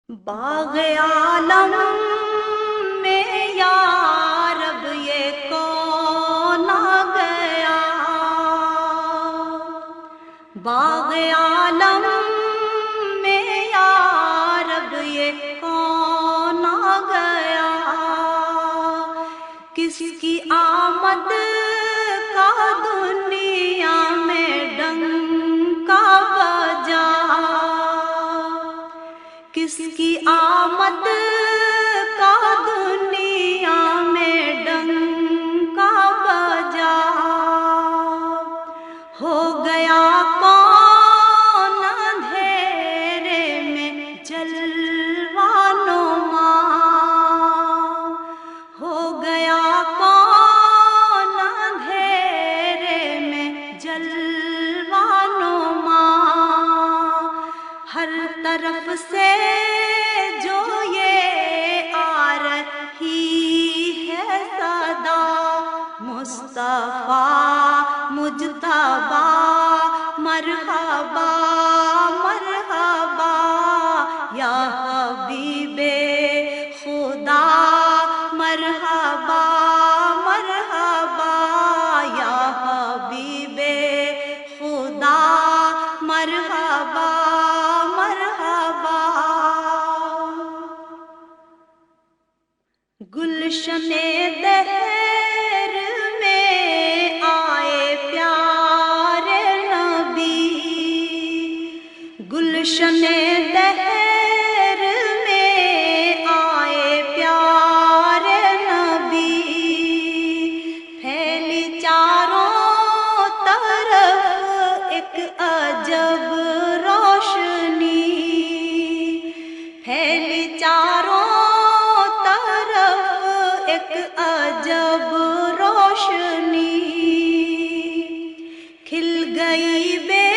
باغ عالم میں یا رب یہ کون آ گیا، باغ عالم میں یا رب یہ کون آ گیا، کس کی آمد کا دنیا میں ڈنکا بجا، کس کی آمد کا دنیا میں ڈنکا بجا، ہو گیا کون اندھیرے میں جلوہ نما، ہو گیا کون اندھیرے میں جلوہ نما، ہر طرف سے جو یہ آ رہی ہے صدا، مصطفیٰ مجتبیٰ مرحبا مرحبا، یا حبیب خدا مرحبا مرحبا، یا حبیب خدا مرحبا مرحبا۔ گلشن دہر میں آئے پیارے نبی، گلشن دہر میں آئے پیارے نبی، پھیلی چاروں طرف ایک عجب روشنی، پھیلی چاروں طرف ایک عجب روشنی، کھل گئی بے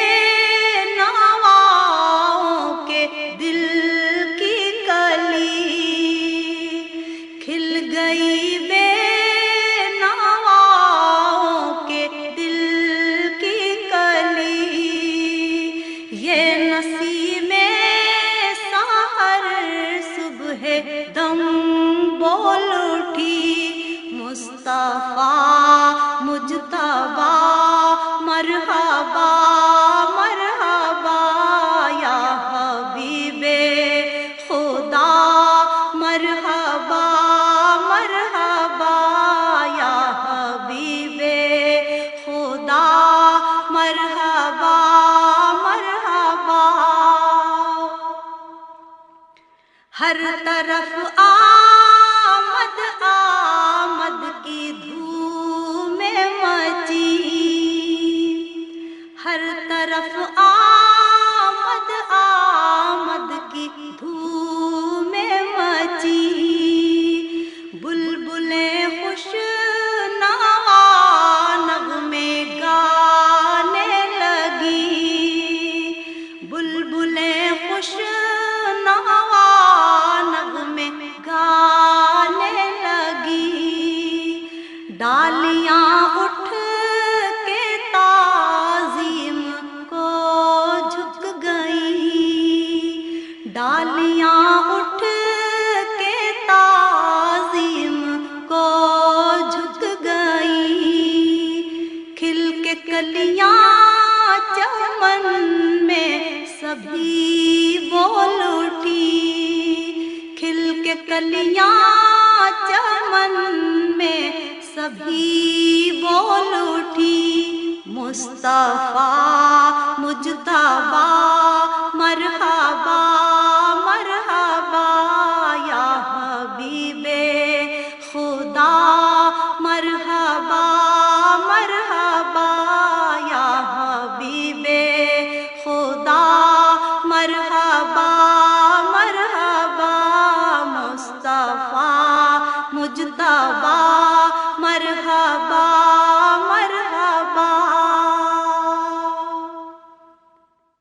نواؤں کے دل کی کلی، کھل گئی بے نواؤں کے دل کی کلی، یہ نسیم سحر صبح دم بول اٹھی، مصطفیٰ مجتبیٰ مرحبا مرحبا، یا حبیب خدا مرحبا مرحبا، یا حبیب خدا مرحبا مرحبا۔ ہر طرف آمد آمد کی دھوم مچی، ہر طرف آمد آمد کی دھوم مچی، بلبلیں خوش نوا نغمے گانے لگی، بلبلیں خوش نوا نغمے گانے لگی، ڈالیاں اٹھ کے تعظیم کو جھک گئیں، ڈالیاں اٹھ کے تعظیم کو جھک گئیں، کھل کے کلیاں چمن میں سبھی بول اٹھی، کھل کے کلیاں چمن میں سبھی بول اٹھی، مصطفیٰ مجتبیٰ مرحبا مرحبا، یا حبیب خدا مرحبا مرحبا، یا حبیب خدا مرحبا مرحبا، مصطفیٰ مجتبیٰ